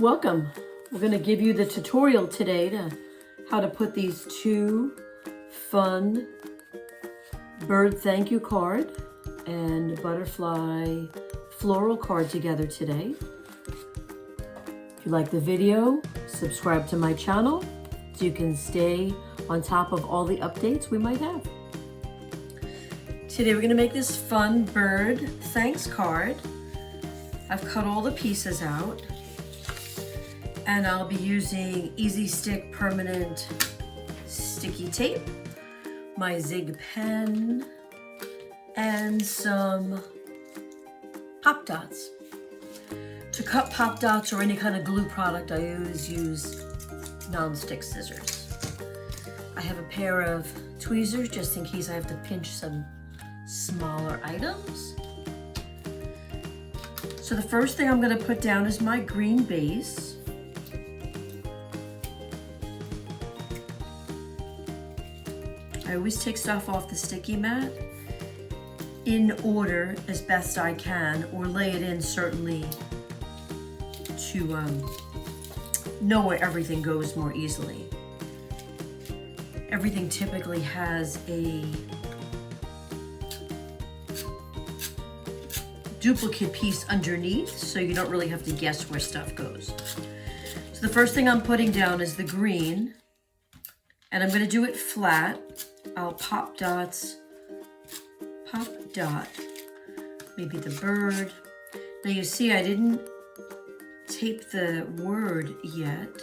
Welcome. We're going to give you the tutorial today to how to put these two fun bird thank you card and butterfly floral card together today. If you like the video, subscribe to my channel so you can stay on top of all the updates we might have. Today we're going to make this fun bird thanks card. I've cut all the pieces out and I'll be using Easy Stick permanent sticky tape, my Zig pen, and some pop dots. To cut pop dots or any kind of glue product, I always use non-stick scissors. I have a pair of tweezers just in case I have to pinch some smaller items. So the first thing I'm going to put down is my green base. I always take stuff off the sticky mat in order as best I can, or lay it in certainly to know where everything goes more easily. Everything typically has a duplicate piece underneath, so you don't really have to guess where stuff goes. So the first thing I'm putting down is the green, and I'm going to do it flat. I'll pop dot, maybe the bird. Now you see I didn't tape the word yet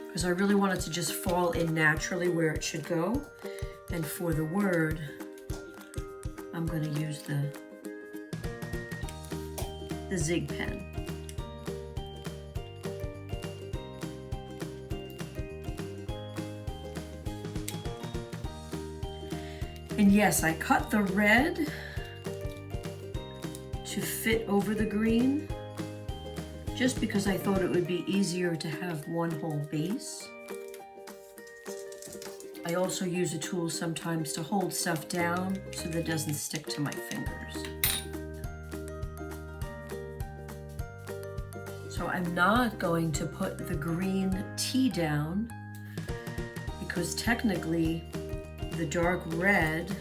because I really want it to just fall in naturally where it should go. And for the word, I'm going to use the Zig pen. And yes, I cut the red to fit over the green, just because I thought it would be easier to have one whole base. I also use a tool sometimes to hold stuff down so that it doesn't stick to my fingers. So I'm not going to put the green T down because technically the dark red,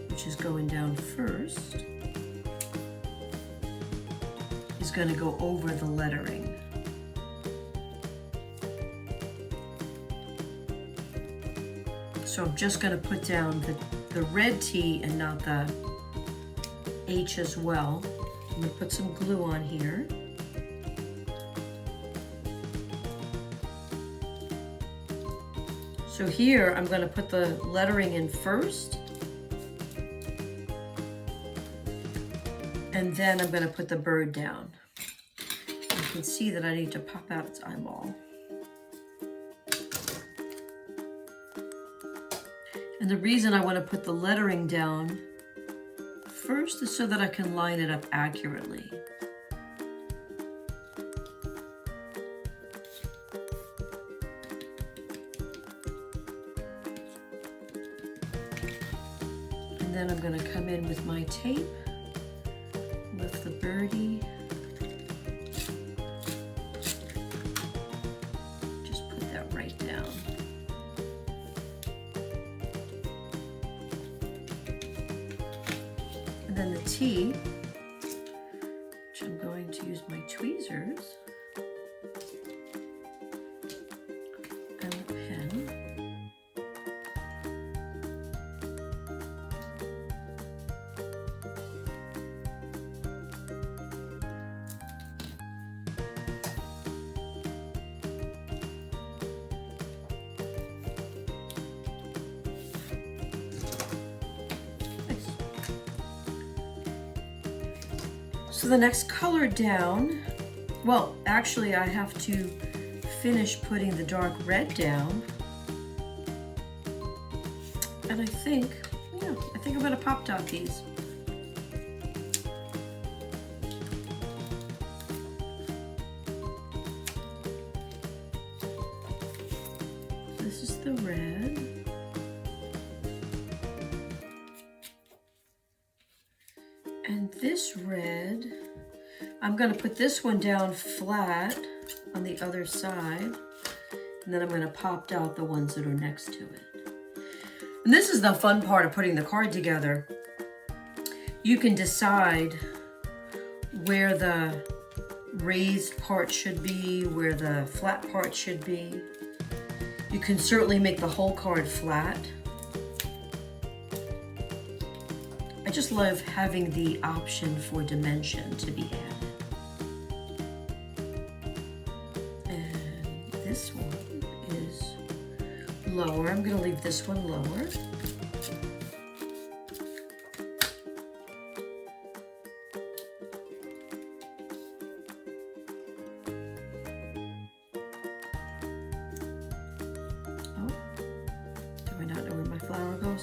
which is going down first, is going to go over the lettering. So I'm just going to put down the red T and not the H as well. I'm going to put some glue on here. So here I'm going to put the lettering in first, and then I'm going to put the bird down. You can see that I need to pop out its eyeball. And the reason I want to put the lettering down first is so that I can line it up accurately. And then I'm going to come in with my tape, lift the birdie, just put that right down. And then the T, which I'm going to use my tweezers and the pen. So the next color down, well, actually I have to finish putting the dark red down. And I think I'm gonna pop dot these. This is the red. And this red I'm going to put this one down flat on the other side, and then I'm going to pop out the ones that are next to it. And this is the fun part of putting the card together. You can decide where the raised part should be, where the flat part should be. You can certainly make the whole card flat. I just love having the option for dimension to be added. And this one is lower. I'm going to leave this one lower.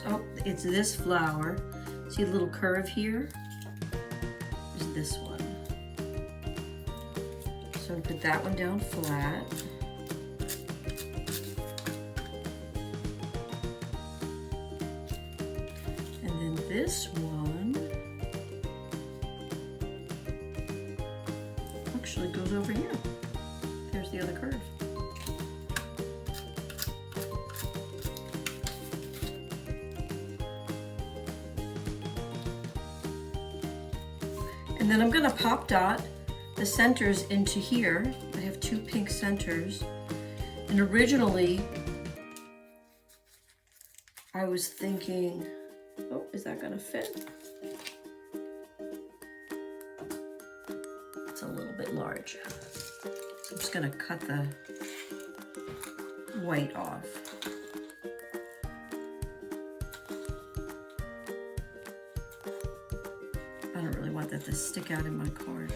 Oh, it's this flower. See a little curve here? Is this one. So I'm gonna put that one down flat. And then this one actually goes over here. There's the other curve. And then I'm going to pop dot the centers into here. I have two pink centers. And originally, I was thinking, oh, is that going to fit? It's a little bit large. So I'm just going to cut the white off. I don't really want that to stick out in my card.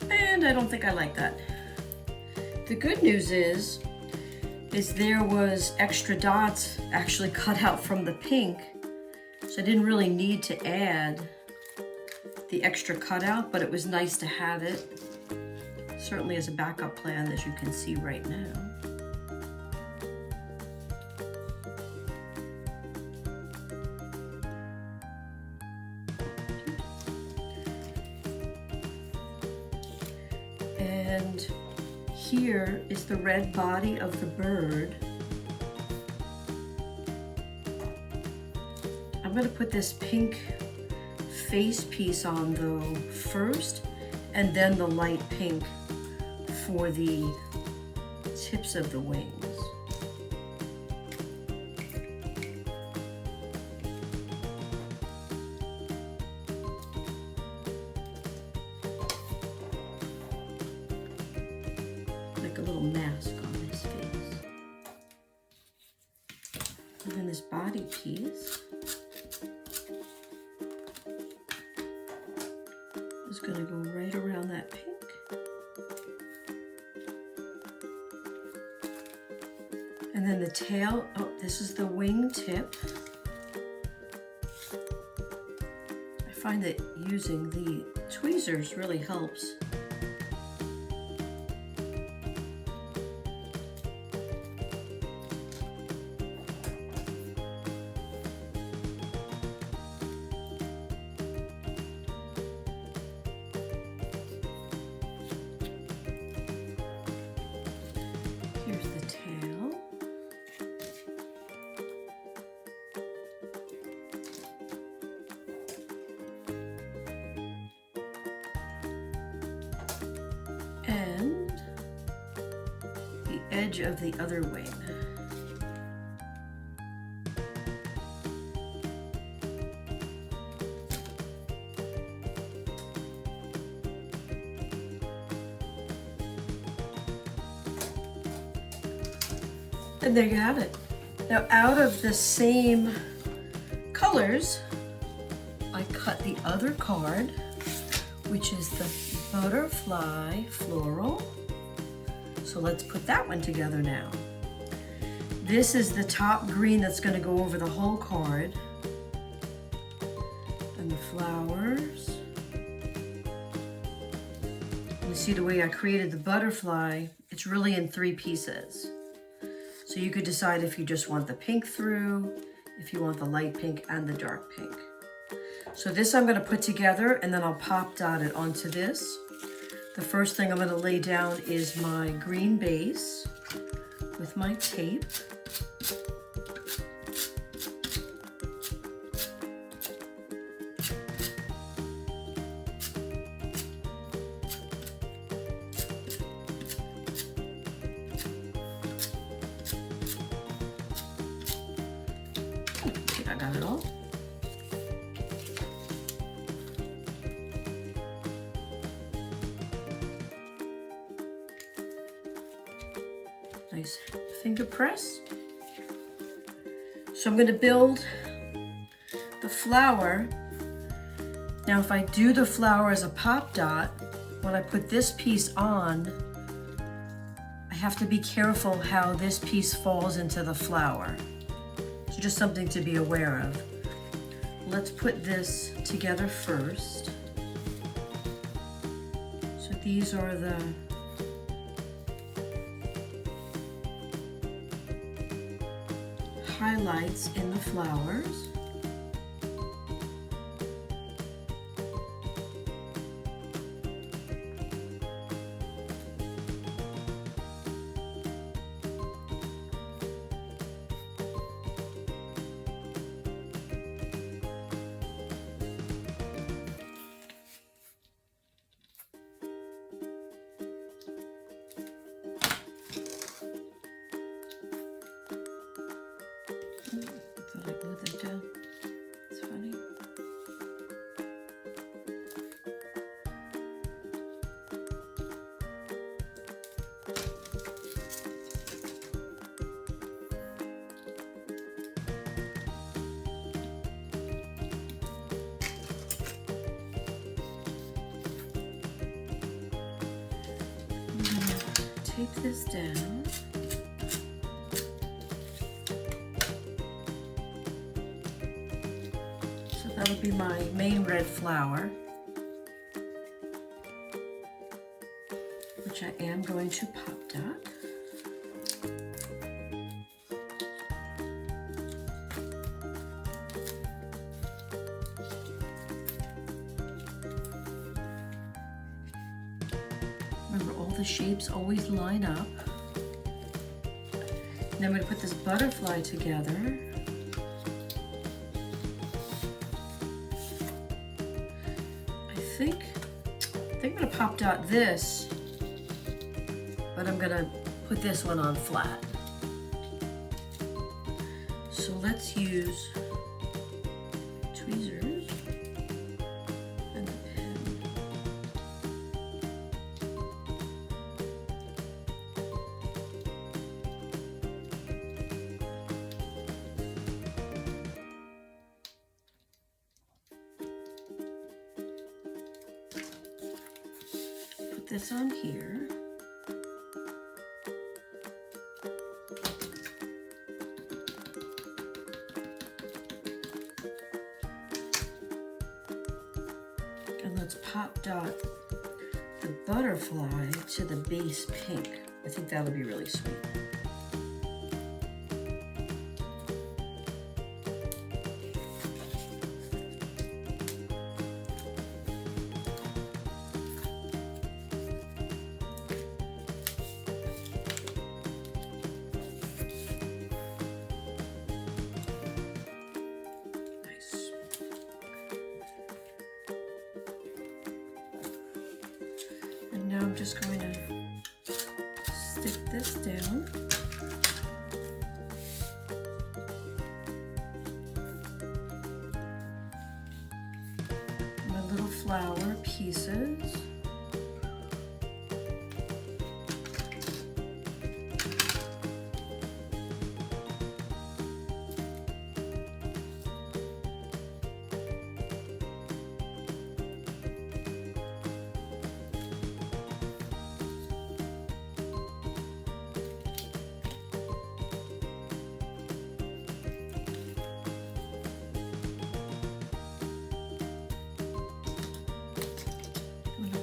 And I don't think I like that. The good news is there was extra dots actually cut out from the pink, so I didn't really need to add the extra cutout, but it was nice to have it, certainly as a backup plan, as you can see right now. And here is the red body of the bird. I'm going to put this pink face piece on though first, and then the light pink for the tips of the wings. Like a little mask on his face. And then this body piece is going to go right around that pink. And then the tail, oh, this is the wing tip. I find that using the tweezers really helps. Here's the tail. And the edge of the other wing. And there you have it. Now, out of the same colors, I cut the other card, which is the butterfly floral. So let's put that one together now. This is the top green that's going to go over the whole card. And the flowers. You see the way I created the butterfly, it's really in 3 pieces. So you could decide if you just want the pink through, if you want the light pink and the dark pink. So this I'm gonna put together and then I'll pop dot it onto this. The first thing I'm gonna lay down is my green base with my tape. I got it all. Nice finger press. So I'm going to build the flower. Now if I do the flower as a pop dot, when I put this piece on, I have to be careful how this piece falls into the flower. So just something to be aware of. Let's put this together first. So these are the highlights in the flowers. I thought I glued them down. It's funny. I'm gonna tape this down. That'll be my main red flower, which I am going to pop dot. Remember, all the shapes always line up. And I'm going to put this butterfly together. I think I'm gonna pop dot this, but I'm gonna put this one on flat. So let's use tweezers and a pen. This on here. And let's pop dot the butterfly to the base pink. I think that'll be really sweet. Now I'm just going to stick this down. My little flower pieces.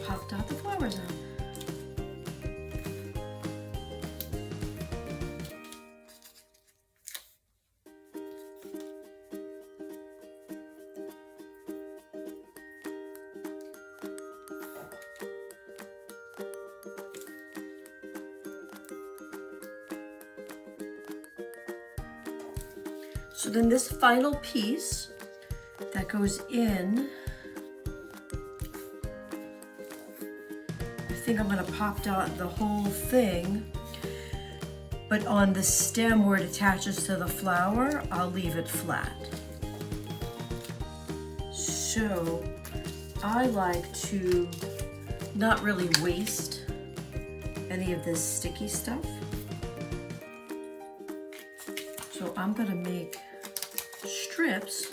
Pop dot the flowers out. So then this final piece that goes in, I think I'm gonna pop dot the whole thing, but on the stem where it attaches to the flower, I'll leave it flat. So I like to not really waste any of this sticky stuff. So I'm gonna make strips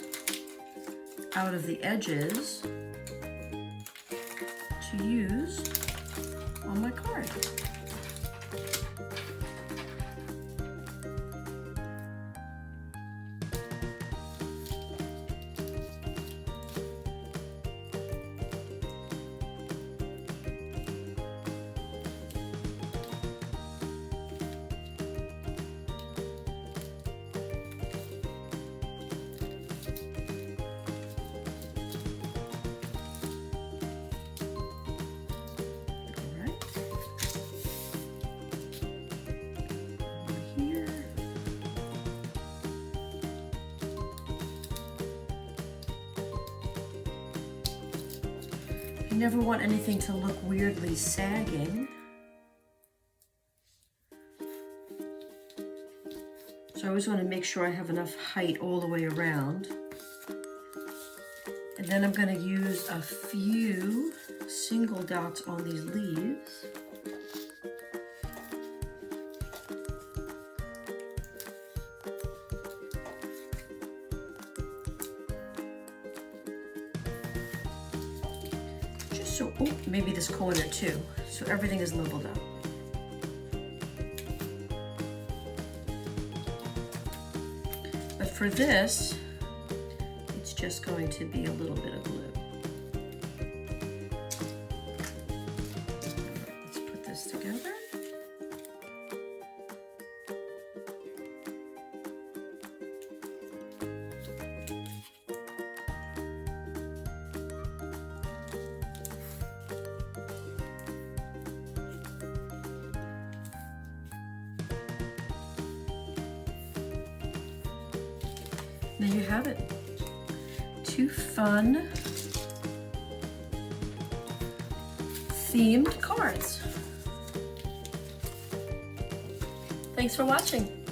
out of the edges to use on my card. You never want anything to look weirdly sagging. So I always want to make sure I have enough height all the way around. And then I'm going to use a few single dots on these leaves. So, oh, maybe this corner too, so everything is leveled up. But for this, it's just going to be a little bit of glue. Let's put this together. There you have it. 2 fun themed cards. Thanks for watching.